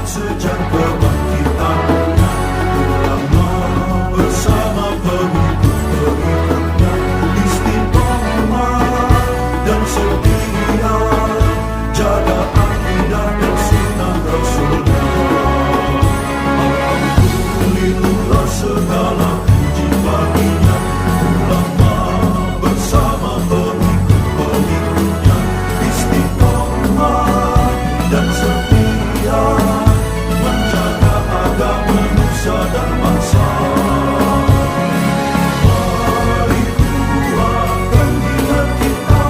sejak kebangkitannya, ulama bersama pengikut-pengikutnya istiqomah dan setia, jaga akidah dan sunnah Rasulnya. Alhamdulillah segala puji baginya, ulama bersama pengikut-pengikutnya istiqomah dan setia, menjaga agama Nusa dan bangsa. Mari kuatkan niat kita,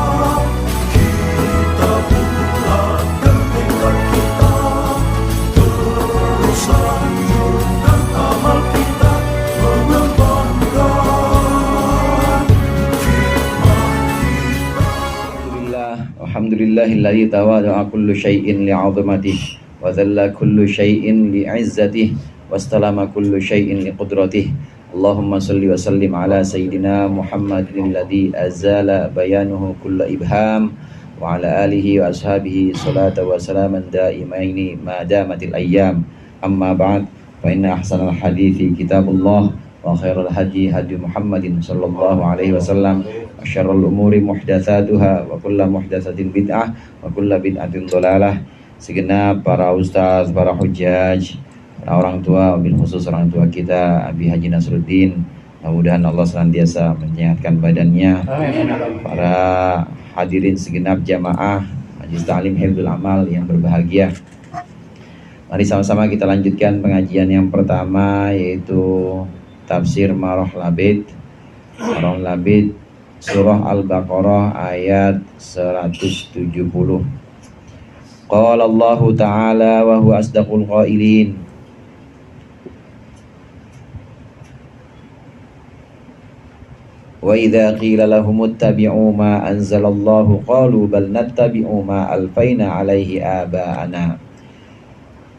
kita bulatkan tekad kita, terus lanjutkan amal kita, mengembangkan khidmat kita. Alhamdulillahilladzi tawada'a kullu syai'in li'azamatihi wa dhalla kullu syai'in li'izzatihi wastalama kullu syai'in liqudratihi. Allahumma salli wa sallim ala sayyidina Muhammadin alladzi azala bayanuhu kulla ibham wa ala alihi wa ashabihi salata wa salaman daimaini ma damatil ayyam. Amma ba'd, fa inna ahsanal hadithi kitabullah wa khairul hadi hadi Muhammadin sallallahu alaihi wasallam, wa syarrul umuri muhdatsatuha wa kullu muhdatsatin bid'ah wa kullu bid'atin dhalalah. Segenap para ustaz, para hujjaj, para orang tua, wabil khusus orang tua kita Abi Haji Nasruddin, mudah-mudahan Allah senantiasa menyehatkan badannya. Para hadirin segenap jamaah Majelis Ta'lim Hifdzul Amal yang berbahagia, mari sama-sama kita lanjutkan pengajian yang pertama, yaitu Tafsir Marah Labid Surah Al-Baqarah ayat 170. Qala Allah Ta'ala wa huwa asdaqul qailin, wa idza qila lahum ittabi'u ma anzalallahu qalu bal nattabi'u ma alfaina 'alaihi aba'ana.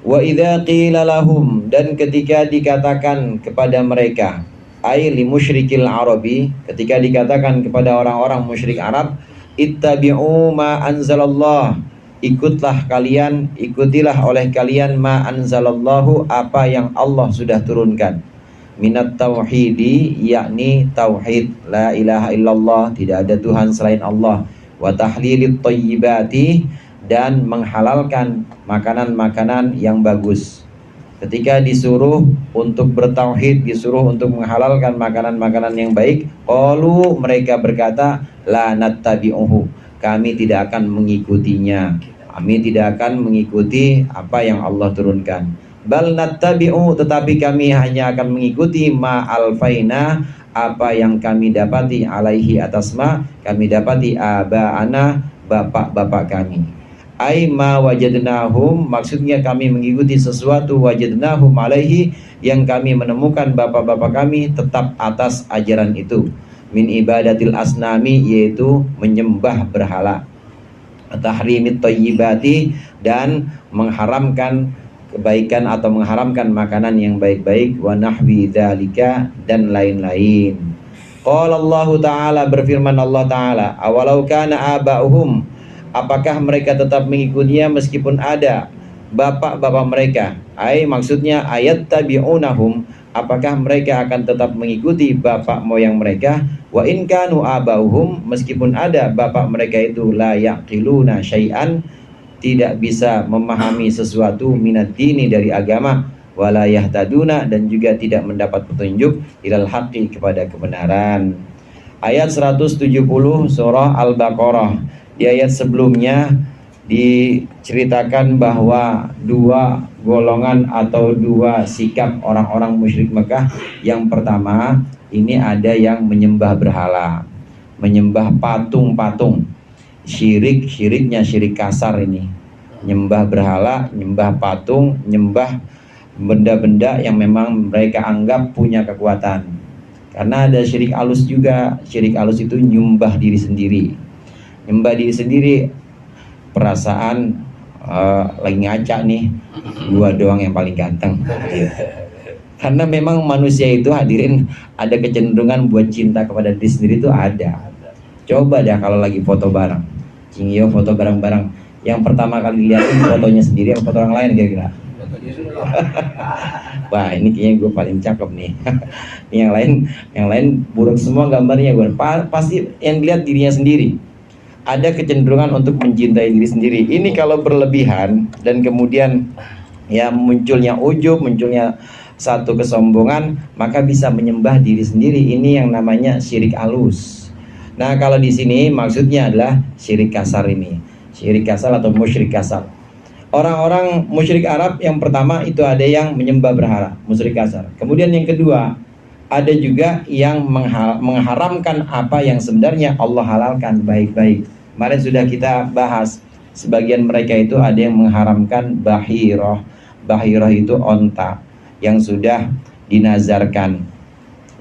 Wa idza qila lahum, dan ketika dikatakan kepada mereka, ai li musyrikil arabi, ketika dikatakan kepada orang-orang musyrik Arab, ittabi'u ma anzalallah, ikutilah oleh kalian ma anzalallahu, apa yang Allah sudah turunkan, minat tauhidi, yakni tauhid la ilaha illallah, tidak ada Tuhan selain Allah, wa tahlilit thayyibati, dan menghalalkan makanan-makanan yang bagus. Ketika disuruh untuk bertauhid, disuruh untuk menghalalkan makanan-makanan yang baik, qalu, mereka berkata, la nattabi'uhu, kami tidak akan mengikutinya, kami tidak akan mengikuti apa yang Allah turunkan. Bal nattabi'u, tetapi kami hanya akan mengikuti ma alfaina, apa yang kami dapati, alaihi, atas ma kami dapati, aba'ana, bapak-bapak kami. Ai ma wajadnahum, maksudnya kami mengikuti sesuatu, wajadnahum alaihi, yang kami menemukan bapak-bapak kami tetap atas ajaran itu, min ibadatil asnami, yaitu menyembah berhala, tahrimit thayyibati, dan mengharamkan kebaikan atau mengharamkan makanan yang baik-baik, wa nahwi dzalika, dan lain-lain. Qala Allah Ta'ala, berfirman Allah Ta'ala, awalau kana aba'uhum, apakah mereka tetap mengikutinya meskipun ada bapak-bapak mereka, ai maksudnya ayat tabi'unahum, apakah mereka akan tetap mengikuti bapak moyang mereka, wa in kanu abauhum, meskipun ada bapak mereka itu la yaqiluna syai'an, tidak bisa memahami sesuatu, minad dini, dari agama, wala yahtaduna, dan juga tidak mendapat petunjuk, ilal haqqi, kepada kebenaran. Ayat 170 surah Al-Baqarah. Di ayat sebelumnya diceritakan bahwa dua golongan atau dua sikap orang-orang musyrik Mekah. Yang pertama, ini ada yang menyembah berhala, menyembah patung-patung. Syiriknya syirik kasar ini. Nyembah berhala, nyembah patung, nyembah benda-benda yang memang mereka anggap punya kekuatan. Karena ada syirik alus juga. Syirik alus itu nyembah diri sendiri. Nyembah diri sendiri, perasaan lagi ngaca nih, gua doang yang paling ganteng. Karena memang manusia itu, hadirin, ada kecenderungan buat cinta kepada diri sendiri itu ada. Coba dah kalau lagi foto bareng, Cingio foto bareng-bareng, yang pertama kali lihat fotonya sendiri atau foto orang lain kira-kira? Wah, ini kayaknya gue paling cakep nih. Yang lain buruk semua gambarnya gue. Pasti yang dilihat dirinya sendiri. Ada kecenderungan untuk mencintai diri sendiri. Ini kalau berlebihan dan kemudian ya munculnya ujub, munculnya satu kesombongan, maka bisa menyembah diri sendiri. Ini yang namanya syirik halus. Nah, kalau di sini maksudnya adalah syirik kasar ini. Syirik kasar atau musyrik kasar. Orang-orang musyrik Arab yang pertama itu ada yang menyembah berhala, musyrik kasar. Kemudian yang kedua, ada juga yang mengharamkan apa yang sebenarnya Allah halalkan baik-baik. Kemarin sudah kita bahas, sebagian mereka itu ada yang mengharamkan bahirah. Bahirah itu onta yang sudah dinazarkan.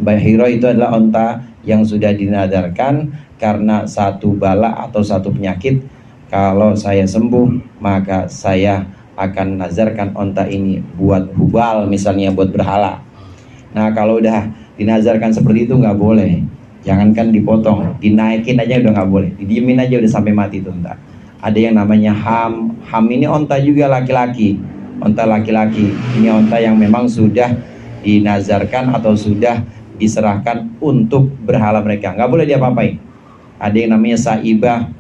Bahirah itu adalah onta yang sudah dinazarkan karena satu bala atau satu penyakit. Kalau saya sembuh, maka saya akan nazarkan onta ini buat hubal, misalnya buat berhala. Nah, kalau udah dinazarkan seperti itu nggak boleh. Jangankan dipotong, dinaikin aja udah nggak boleh. Didiemin aja udah sampai mati tuh onta. Ada yang namanya ham. Ham ini onta juga laki-laki. Onta laki-laki. Ini onta yang memang sudah dinazarkan atau sudah diserahkan untuk berhala mereka. Nggak boleh diapa-apain. Ada yang namanya saibah.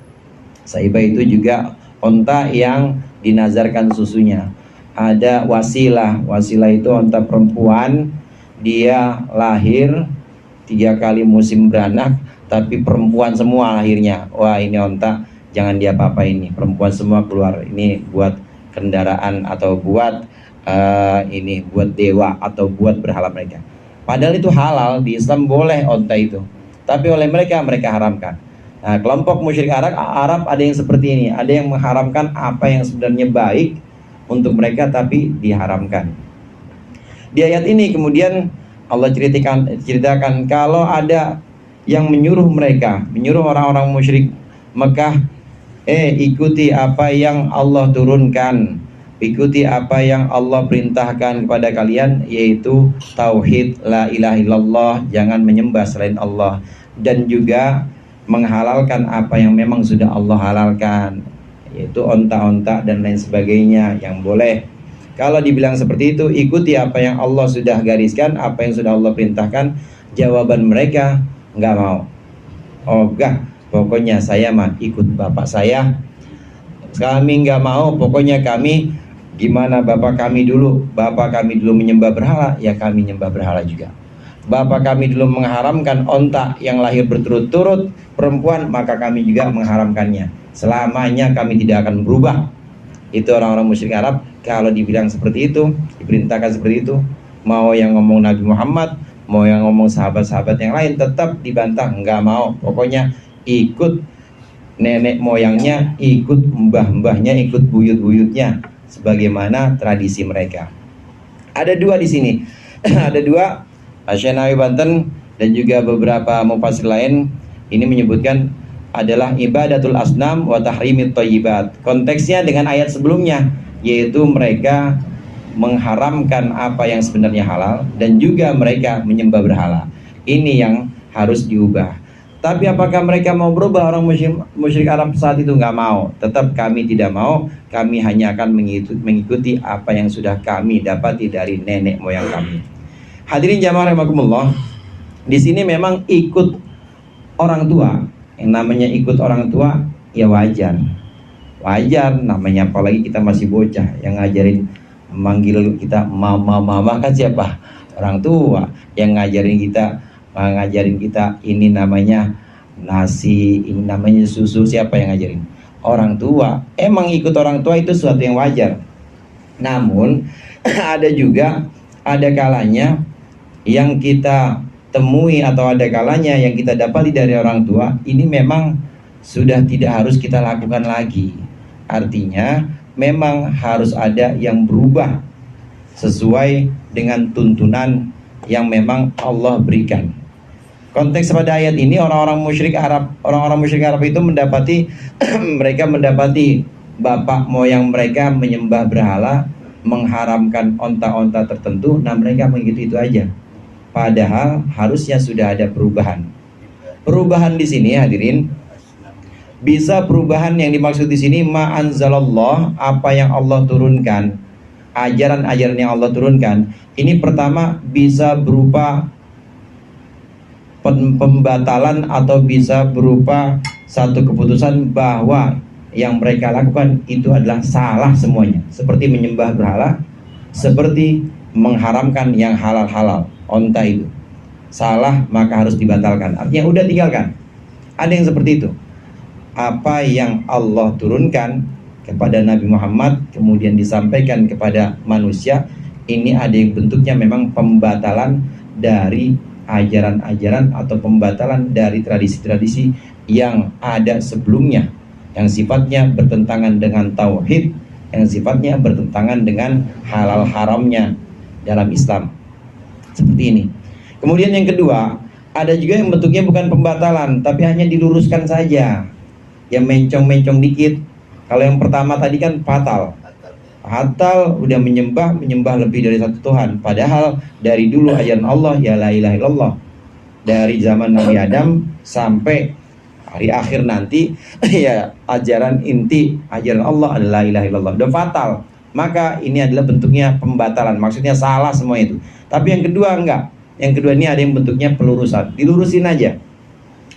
Saibah itu juga onta yang dinazarkan susunya. Ada wasilah. Wasilah itu onta perempuan. Dia lahir 3 kali musim beranak, tapi perempuan semua lahirnya. Wah, ini onta jangan diapa-apain ini. Perempuan semua keluar. Ini buat kendaraan atau buat ini buat dewa atau buat berhala mereka. Padahal itu halal, di Islam boleh onta itu. Tapi oleh mereka haramkan. Nah, kelompok musyrik Arab ada yang seperti ini. Ada yang mengharamkan apa yang sebenarnya baik untuk mereka tapi diharamkan. Di ayat ini kemudian Allah ceritakan kalau ada yang menyuruh orang-orang musyrik Mekah, ikuti apa yang Allah turunkan, ikuti apa yang Allah perintahkan kepada kalian, yaitu tauhid, la ilaha illallah, jangan menyembah selain Allah, dan juga menghalalkan apa yang memang sudah Allah halalkan, yaitu onta-onta dan lain sebagainya yang boleh. Kalau dibilang seperti itu, ikuti apa yang Allah sudah gariskan, apa yang sudah Allah perintahkan. Jawaban mereka, nggak mau. Oh enggak, pokoknya saya mah ikut bapak saya. Kami nggak mau, pokoknya kami gimana bapak kami dulu. Bapak kami dulu menyembah berhala, ya kami menyembah berhala juga. Bapak kami dulu mengharamkan onta yang lahir berturut-turut perempuan, maka kami juga mengharamkannya. Selamanya kami tidak akan berubah. Itu orang-orang musyrik Arab. Kalau dibilang seperti itu, diperintahkan seperti itu, mau yang ngomong Nabi Muhammad, mau yang ngomong sahabat-sahabat yang lain, tetap dibantah, nggak mau. Pokoknya ikut nenek moyangnya, ikut mbah-mbahnya, ikut buyut-buyutnya, sebagaimana tradisi mereka. Ada dua di sini. Ada dua, Asy-Syaikh Banten dan juga beberapa mufassir lain ini menyebutkan adalah ibadatul asnam wa tahrimit thayyibat. Konteksnya dengan ayat sebelumnya, yaitu mereka mengharamkan apa yang sebenarnya halal dan juga mereka menyembah berhala. Ini yang harus diubah. Tapi apakah mereka mau berubah? Orang musyrik Arab saat itu nggak mau. Tetap kami tidak mau. Kami hanya akan mengikuti apa yang sudah kami dapati dari nenek moyang kami. Hadirin jamaah rahimakumullah. Di sini memang ikut orang tua. Yang namanya ikut orang tua ya wajar. Wajar namanya, apalagi kita masih bocah. Yang ngajarin manggil kita mama kan siapa? Orang tua. Yang ngajarin kita ini namanya nasi, ini namanya susu, siapa yang ngajarin? Orang tua. Emang ikut orang tua itu sesuatu yang wajar. Namun ada kalanya yang kita temui atau ada kalanya yang kita dapati dari orang tua, ini memang sudah tidak harus kita lakukan lagi. Artinya memang harus ada yang berubah sesuai dengan tuntunan yang memang Allah berikan. Konteks pada ayat ini orang-orang musyrik Arab itu mendapati mereka mendapati bapak moyang mereka menyembah berhala, mengharamkan onta-onta tertentu, nah mereka mengikuti itu aja. Padahal harusnya sudah ada perubahan. Perubahan di sini hadirin, bisa perubahan yang dimaksud di sini ma anzalallah, apa yang Allah turunkan. ajaran-ajaran yang Allah turunkan, ini pertama bisa berupa pembatalan atau bisa berupa satu keputusan bahwa yang mereka lakukan itu adalah salah semuanya, seperti menyembah berhala, seperti mengharamkan yang halal-halal, onta itu salah maka harus dibatalkan, artinya udah tinggalkan. Ada yang seperti itu. Apa yang Allah turunkan kepada Nabi Muhammad kemudian disampaikan kepada manusia, ini ada yang bentuknya memang pembatalan dari ajaran-ajaran atau pembatalan dari tradisi-tradisi yang ada sebelumnya, yang sifatnya bertentangan dengan tauhid, yang sifatnya bertentangan dengan halal haramnya dalam Islam. Seperti ini. Kemudian yang kedua, ada juga yang bentuknya bukan pembatalan tapi hanya diluruskan saja, yang mencong-mencong dikit. Kalau yang pertama tadi kan fatal, udah menyembah lebih dari satu Tuhan. Padahal dari dulu ajaran Allah ya la ilaha illallah. Dari zaman Nabi Adam sampai hari akhir nanti ya ajaran inti ajaran Allah adalah la ilaha illallah. Udah fatal. Maka ini adalah bentuknya pembatalan. Maksudnya salah semua itu. Tapi yang kedua enggak. Yang kedua ini ada yang bentuknya pelurusan. Dilurusin aja.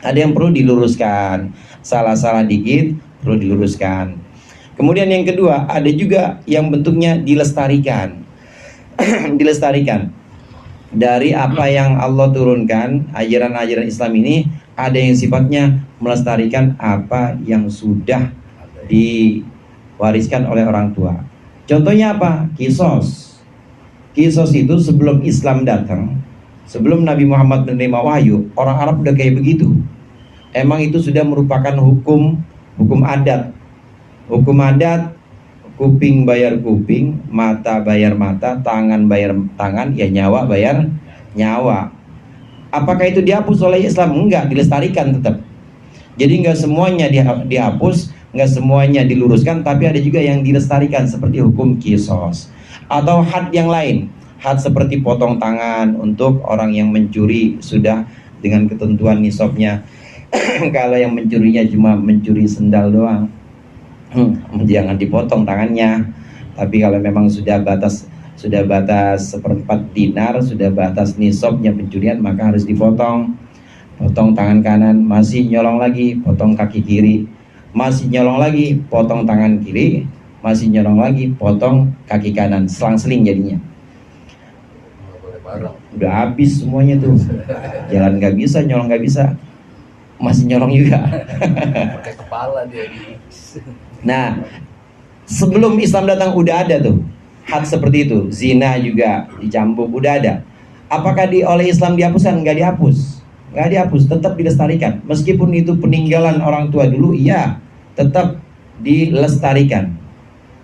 Ada yang perlu diluruskan. Salah-salah dikit perlu diluruskan. Kemudian yang kedua, ada juga yang bentuknya dilestarikan. Dilestarikan. Dari apa yang Allah turunkan, ajaran-ajaran Islam ini, ada yang sifatnya melestarikan apa yang sudah diwariskan oleh orang tua. Contohnya apa? Kisos. Kisos itu sebelum Islam datang, sebelum Nabi Muhammad menerima wahyu, orang Arab udah kayak begitu. Emang itu sudah merupakan hukum adat. Hukum adat, kuping bayar kuping, mata bayar mata, tangan bayar tangan, ya nyawa bayar nyawa. Apakah itu dihapus oleh Islam? Enggak, dilestarikan tetap. Jadi enggak semuanya dihapus, enggak semuanya diluruskan, tapi ada juga yang dilestarikan seperti hukum kisos. Atau had yang lain, had seperti potong tangan untuk orang yang mencuri sudah dengan ketentuan nisabnya. Kalau yang mencurinya cuma mencuri sendal doang, jangan dipotong tangannya. Tapi kalau memang sudah batas seperempat dinar, sudah batas nisabnya pencurian, maka harus dipotong. Potong tangan kanan, masih nyolong lagi, potong kaki kiri, masih nyolong lagi, potong tangan kiri, masih nyolong lagi, potong kaki kanan, selang-seling jadinya. Udah habis semuanya tuh. Jalan nggak bisa, nyolong nggak bisa, masih nyolong juga. Pakai kepala dia. Nah, sebelum Islam datang udah ada tuh had seperti itu. Zina juga dicambuk, udah ada. Apakah oleh Islam dihapuskan? Nggak dihapus. Nggak dihapus, tetap dilestarikan. Meskipun itu peninggalan orang tua dulu, iya, tetap dilestarikan.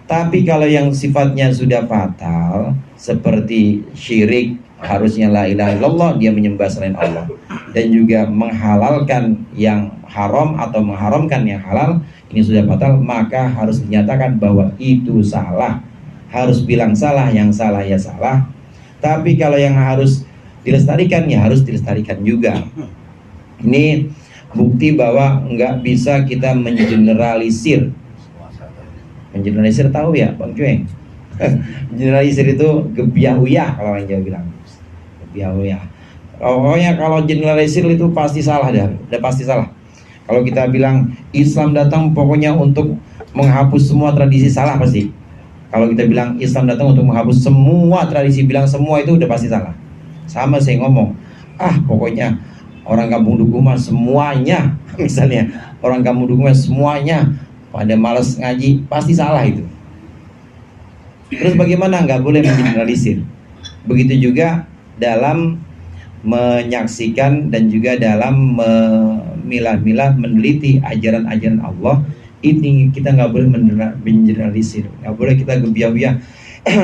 Tapi kalau yang sifatnya sudah fatal, seperti syirik, harusnya la ilaha illallah, dia menyembah selain Allah, dan juga menghalalkan yang haram atau mengharamkan yang halal, ini sudah fatal, maka harus dinyatakan bahwa itu salah. Harus bilang salah, yang salah ya salah. Tapi kalau yang harus dilestarikan, ya harus dilestarikan juga. Ini bukti bahwa nggak bisa kita mengeneralisir. Mengeneralisir tahu ya Bang Cueng? Generalisir itu gebiah-uyah kalau orang Jawa bilang. Gebiah-uyah. Pokoknya kalau generalisir itu pasti salah dah, udah pasti salah. Kalau kita bilang Islam datang pokoknya untuk menghapus semua tradisi, salah pasti. Kalau kita bilang Islam datang untuk menghapus semua tradisi, bilang semua itu udah pasti salah. Sama saya ngomong, pokoknya orang kampung Dukuh semuanya, misalnya orang kampung Dukuh semuanya pada malas ngaji, pasti salah itu. Terus bagaimana? Nggak boleh mengeneralisir. Begitu juga dalam menyaksikan dan juga dalam memilah-milah, meneliti ajaran-ajaran Allah, ini kita nggak boleh mengeneralisir, nggak boleh kita gebiah-gebiah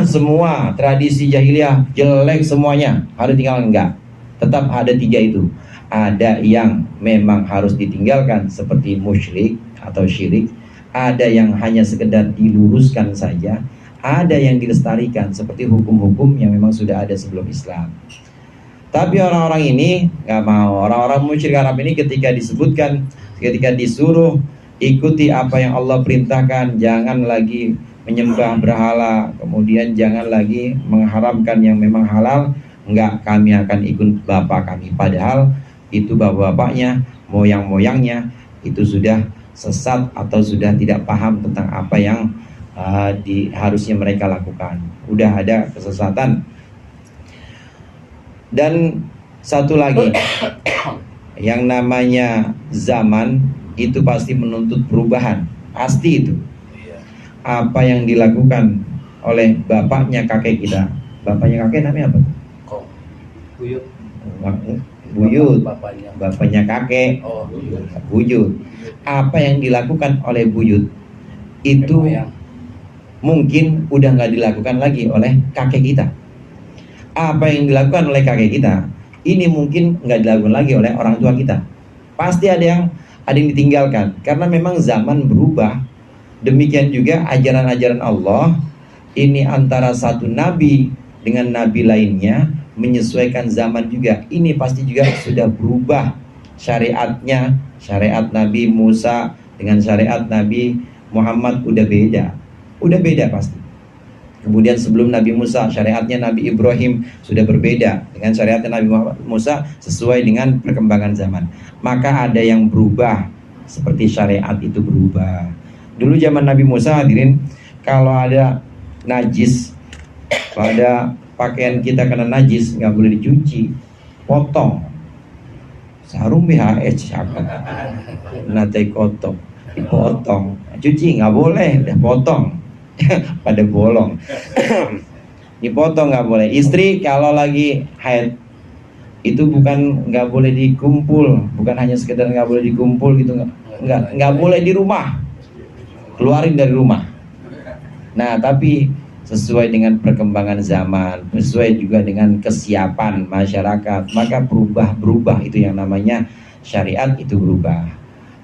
semua tradisi jahiliyah jelek semuanya harus tinggalkan. Enggak, tetap ada tiga itu. Ada yang memang harus ditinggalkan seperti musyrik atau syirik, ada yang hanya sekedar diluruskan saja, ada yang dilestarikan seperti hukum-hukum yang memang sudah ada sebelum Islam. Tapi orang-orang ini nggak mau. Orang-orang musyrik Arab ini ketika disuruh ikuti apa yang Allah perintahkan, jangan lagi menyembah berhala, kemudian jangan lagi mengharamkan yang memang halal. Enggak, kami akan ikut bapak kami. Padahal itu bapak-bapaknya, moyang-moyangnya itu sudah sesat atau sudah tidak paham tentang apa yang harusnya mereka lakukan. Udah ada kesesatan. Dan satu lagi, yang namanya zaman itu pasti menuntut perubahan, pasti itu. Apa yang dilakukan oleh bapaknya kakek kita, bapaknya kakek namanya apa? Kok buyut. Buyut, Bapaknya. bapaknya kakek, Oh, buyut. buyut. Apa yang dilakukan oleh buyut itu Moyang. mungkin udah nggak dilakukan lagi oleh kakek kita. Apa yang dilakukan oleh kakek kita ini mungkin nggak dilakukan lagi oleh orang tua kita. Pasti ada yang ditinggalkan karena memang zaman berubah. Demikian juga ajaran-ajaran Allah ini antara satu nabi dengan nabi lainnya menyesuaikan zaman juga. Ini pasti juga sudah berubah syariatnya. Syariat Nabi Musa dengan syariat Nabi Muhammad udah beda pasti. Kemudian sebelum Nabi Musa, syariatnya Nabi Ibrahim sudah berbeda dengan syariatnya Nabi Musa sesuai dengan perkembangan zaman. Maka ada yang berubah seperti syariat itu berubah. Dulu zaman Nabi Musa, hadirin, kalau ada najis, kalau ada pakaian kita kena najis, nggak boleh dicuci, potong. Sarung BHS apa? Nate kotok, dipotong. Cuci nggak boleh, udah potong. Pada bolong. Dipotong nggak boleh. Istri kalau lagi haid itu bukan nggak boleh dikumpul, bukan hanya sekedar nggak boleh dikumpul gitu, nggak boleh di rumah, keluarin dari rumah. Nah tapi sesuai dengan perkembangan zaman, sesuai juga dengan kesiapan masyarakat, maka berubah itu yang namanya syariat itu berubah.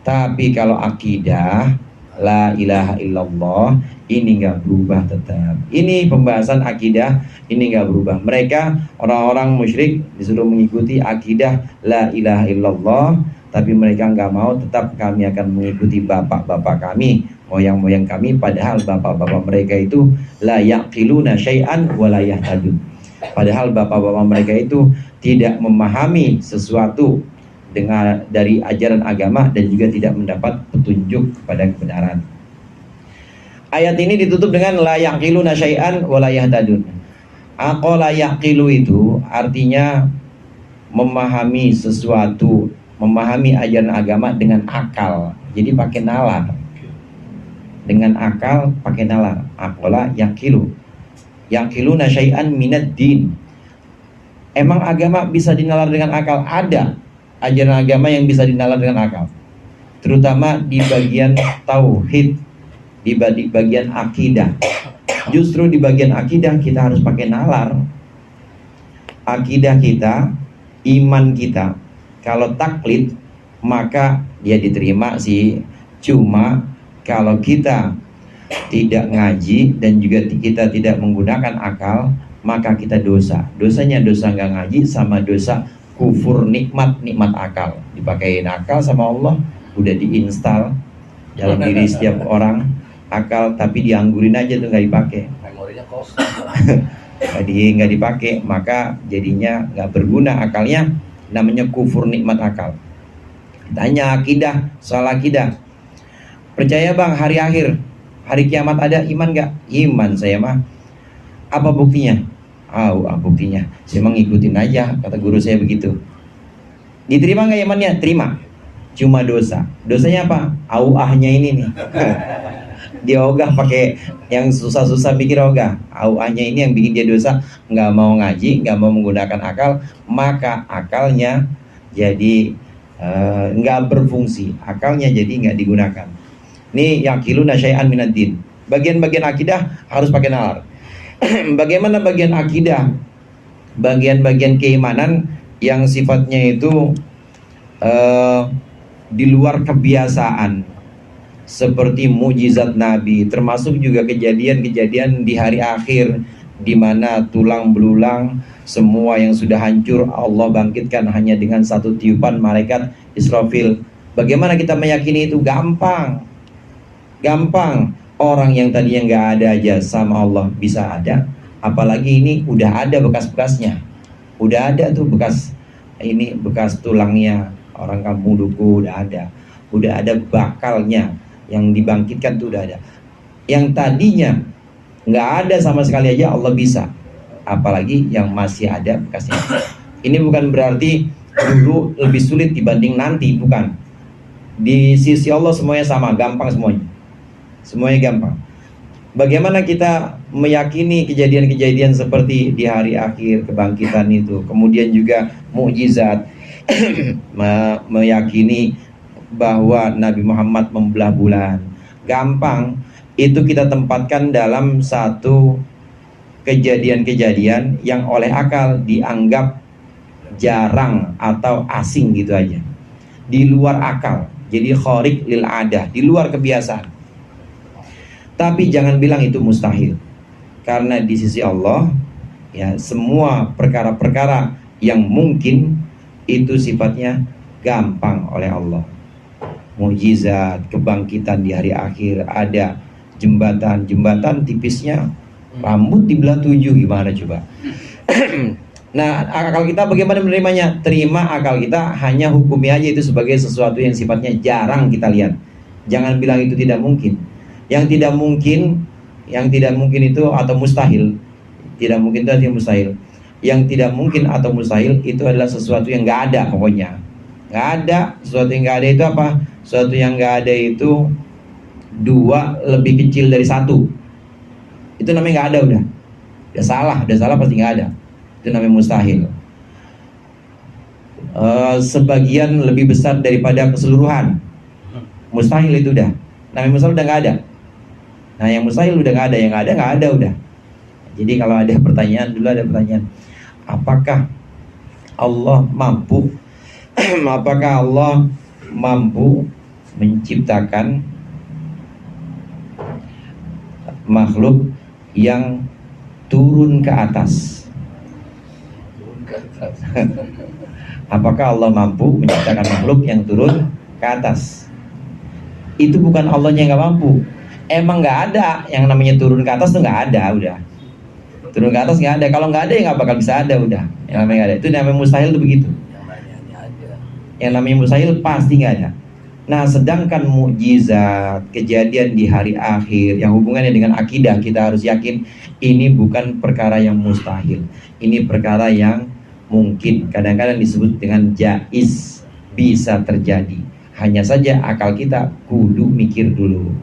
Tapi kalau akidah la ilaha illallah ini nggak berubah tetap. Ini pembahasan akidah ini nggak berubah. Mereka orang-orang musyrik disuruh mengikuti akidah la ilaha illallah, tapi mereka nggak mau. Tetap kami akan mengikuti bapak-bapak kami, moyang-moyang kami. Padahal bapak-bapak mereka itu la yaqiluna syai'an wa la yahtadun. Padahal bapak-bapak mereka itu tidak memahami sesuatu dari ajaran agama dan juga tidak mendapat petunjuk kepada kebenaran. Ayat ini ditutup dengan la yaqiluna syai'an wa la yahtadun. Aqala yaqilu itu artinya memahami sesuatu, memahami ajaran agama dengan akal. Jadi pakai nalar. Dengan akal pakai nalar. Aqala yaqilu. Yaqiluna syai'an minad din. Emang agama bisa dinalar dengan akal? Ada ajaran agama yang bisa dinalar dengan akal, terutama di bagian tauhid, di bagian akidah. Justru di bagian akidah kita harus pakai nalar. Akidah kita, iman kita, kalau taklid maka dia diterima sih. Cuma kalau kita tidak ngaji dan juga kita tidak menggunakan akal, maka kita dosa. Dosanya dosa nggak ngaji sama dosa kufur nikmat akal. Dipakein akal sama Allah, udah diinstal dalam diri setiap orang akal, tapi dianggurin aja tuh, nggak dipakai. Memorinya kosong. Nggak dipakai, maka jadinya nggak berguna akalnya. Namanya kufur nikmat akal. Tanya akidah, soal akidah. Percaya bang hari akhir, hari kiamat ada, iman nggak? Iman saya mah. Apa buktinya? Buktinya saya emang ngikutin aja, kata guru saya begitu. Diterima nggak imannya? Terima. Cuma dosa. Dosanya apa? Auahnya ini nih. Dia ogah pakai yang susah-susah bikin ogah. Auahnya ini yang bikin dia dosa. Nggak mau ngaji, nggak mau menggunakan akal, maka akalnya jadi nggak berfungsi. Akalnya jadi nggak digunakan. Ini yaqiluna syai'an minad din. Bagian-bagian akidah harus pakai nalar. Bagaimana bagian akidah, bagian-bagian keimanan yang sifatnya itu di luar kebiasaan, seperti mujizat Nabi, termasuk juga kejadian-kejadian di hari akhir, di mana tulang belulang semua yang sudah hancur Allah bangkitkan hanya dengan satu tiupan malaikat Israfil. Bagaimana kita meyakini itu? Gampang. Orang yang tadinya nggak ada aja sama Allah bisa ada, apalagi ini udah ada bekas-bekasnya, udah ada tuh bekas, ini bekas tulangnya orang kampung Duku udah ada bakalnya yang dibangkitkan tuh udah ada. Yang tadinya nggak ada sama sekali aja Allah bisa, apalagi yang masih ada bekasnya. Ini bukan berarti dulu lebih sulit dibanding nanti, bukan. Di sisi Allah semuanya sama, gampang semuanya gampang. Bagaimana kita meyakini kejadian-kejadian seperti di hari akhir, kebangkitan itu, kemudian juga mukjizat, meyakini bahwa Nabi Muhammad membelah bulan, gampang. Itu kita tempatkan dalam satu kejadian-kejadian yang oleh akal dianggap jarang atau asing gitu aja, di luar akal. Jadi khariq lil adah, di luar kebiasaan. Tapi jangan bilang itu mustahil, karena di sisi Allah ya semua perkara-perkara yang mungkin itu sifatnya gampang oleh Allah. Mukjizat, kebangkitan di hari akhir, ada jembatan tipisnya rambut dibelah 7, gimana coba? Nah, akal kita bagaimana menerimanya? Terima akal kita, hanya hukumi aja itu sebagai sesuatu yang sifatnya jarang kita lihat. Jangan bilang itu tidak mungkin. Yang tidak mungkin itu atau mustahil. Tidak mungkin itu artinya mustahil. Yang tidak mungkin atau mustahil itu adalah sesuatu yang nggak ada pokoknya. Nggak ada, sesuatu yang nggak ada itu apa? Sesuatu yang nggak ada itu 2 lebih kecil dari 1. Itu namanya nggak ada udah. Udah salah pasti nggak ada. Itu namanya mustahil. Sebagian lebih besar daripada keseluruhan, mustahil itu udah. Namanya mustahil udah nggak ada. Nah yang mustahil udah nggak ada, yang nggak ada udah. Jadi kalau ada pertanyaan, dulu ada pertanyaan, apakah Allah mampu apakah Allah mampu menciptakan makhluk yang turun ke atas? Apakah Allah mampu menciptakan makhluk yang turun ke atas? Itu bukan Allahnya yang nggak mampu. Emang nggak ada yang namanya turun ke atas tuh, nggak ada udah. Turun ke atas nggak ada. Kalau nggak ada ya nggak bakal bisa ada udah. Yang namanya nggak ada. Itu namanya mustahil tuh begitu. Yang namanya mustahil pasti nggak ada. Nah, sedangkan mukjizat, kejadian di hari akhir yang hubungannya dengan akidah, kita harus yakin ini bukan perkara yang mustahil. Ini perkara yang mungkin, kadang-kadang disebut dengan jaiz, bisa terjadi. Hanya saja akal kita kudu mikir dulu.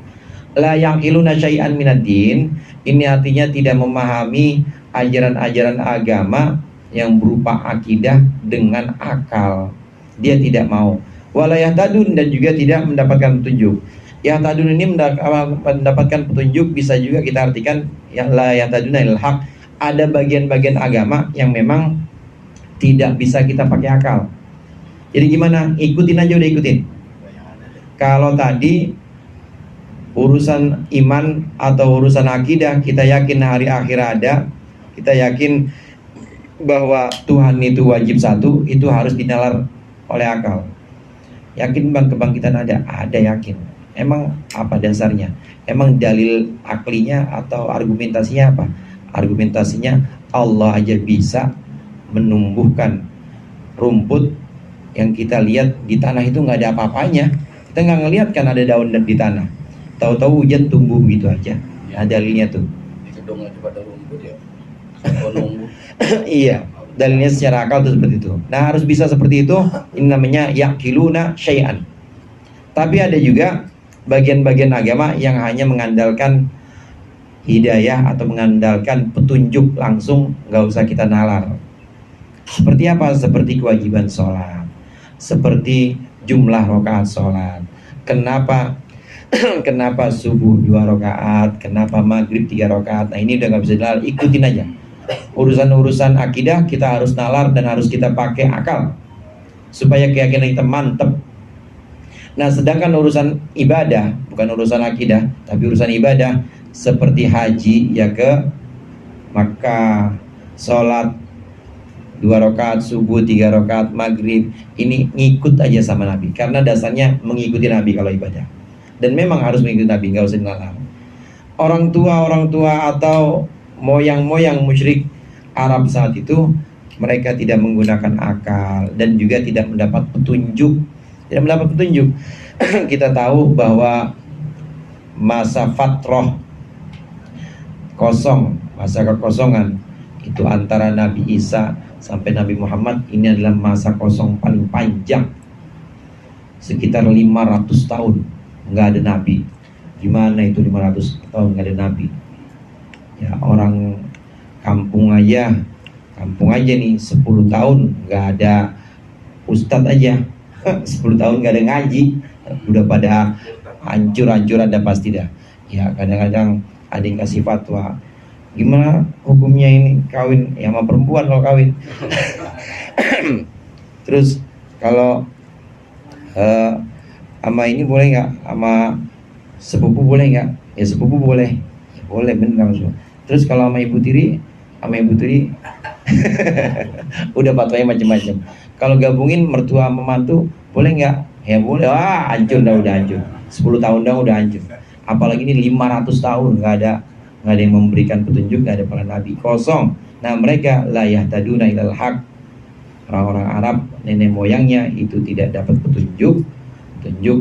La yaqiluna syai'an minad-din, ini artinya tidak memahami ajaran-ajaran agama yang berupa akidah dengan akal. Dia tidak mau. Wala yahtadun, dan juga tidak mendapatkan petunjuk. Yahtadun ini mendapatkan petunjuk bisa juga kita artikan ya la yahtaduna ilal haq. Ada bagian-bagian agama yang memang tidak bisa kita pakai akal. Jadi gimana? Ikutin aja, udah ikutin. Kalau tadi urusan iman atau urusan akidah, kita yakin hari akhir ada, kita yakin bahwa Tuhan itu wajib satu, itu harus dinalar oleh akal. Yakin bang kebangkitan ada yakin. Emang apa dasarnya? Emang dalil aklinya atau argumentasinya apa? Argumentasinya Allah aja bisa menumbuhkan rumput yang kita lihat di tanah itu nggak ada apa-apanya. Kita nggak ngelihat kan ada daun di tanah. Tahu-tahu hujan tumbuh gitu aja. Nah, dalilnya tuh. Di gedung aja pada rumput ya. Nunggu. Iya, dalilnya secara akal tuh seperti itu. Nah, harus bisa seperti itu. Ini namanya yaqiluna syai'an. Tapi ada juga bagian-bagian agama yang hanya mengandalkan hidayah atau mengandalkan petunjuk langsung, nggak usah kita nalar. Seperti apa? Seperti kewajiban sholat, seperti jumlah rakaat sholat. Kenapa subuh 2 rakaat, kenapa maghrib 3 rakaat? Nah ini udah nggak bisa nalar, ikutin aja. Urusan-urusan akidah kita harus nalar dan harus kita pakai akal supaya keyakinan kita mantep. Nah sedangkan urusan ibadah, bukan urusan akidah tapi urusan ibadah, seperti haji ya ke Makkah, sholat 2 rakaat subuh, 3 rakaat maghrib, ini ngikut aja sama Nabi, karena dasarnya mengikuti Nabi kalau ibadah. Dan memang harus mengikuti Nabi, nggak usah nalar. orang tua atau moyang-moyang musyrik Arab saat itu, mereka tidak menggunakan akal dan juga tidak mendapat petunjuk. Kita tahu bahwa masa fatrah kosong, masa kekosongan itu antara Nabi Isa sampai Nabi Muhammad, ini adalah masa kosong paling panjang, sekitar 500 tahun nggak ada Nabi. Gimana itu 500 tahun nggak ada Nabi? Ya, orang kampung aja nih 10 tahun nggak ada ustadz aja 10 tahun nggak ada ngaji, udah pada hancur-hancuran dah pasti dah. Ya, kadang-kadang ada yang kasih fatwa, gimana hukumnya ini kawin ya sama perempuan kalau kawin. Terus kalau sama ini boleh nggak, sama sepupu boleh nggak? Ya sepupu boleh, ya, boleh benar maksudnya. Terus kalau sama ibu tiri udah fatwanya macam-macam. Kalau gabungin mertua sama mantu boleh nggak? Ya boleh. Wah, hancur dah, udah hancur. 10 tahun dah udah hancur. Apalagi ini 500 tahun nggak ada yang memberikan petunjuk, nggak ada para nabi, kosong. Nah, mereka la yahtaduna ilal haq. Orang-orang Arab, nenek moyangnya itu tidak dapat petunjuk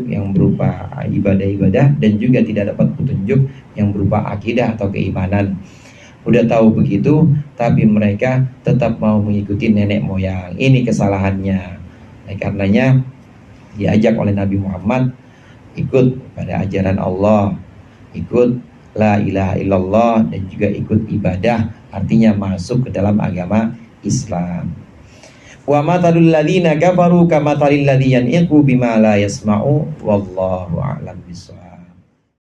yang berupa ibadah-ibadah, dan juga tidak dapat petunjuk yang berupa akidah atau keimanan. Udah tahu begitu, tapi mereka tetap mau mengikuti nenek moyang. Ini kesalahannya. Nah, karenanya diajak oleh Nabi Muhammad ikut pada ajaran Allah, ikut la ilaha illallah, dan juga ikut ibadah, artinya masuk ke dalam agama Islam. Wa matalul ladzina kafaru kamatalil ladzi yan'iqu bima la yasma'u wallahu a'lam bissawab.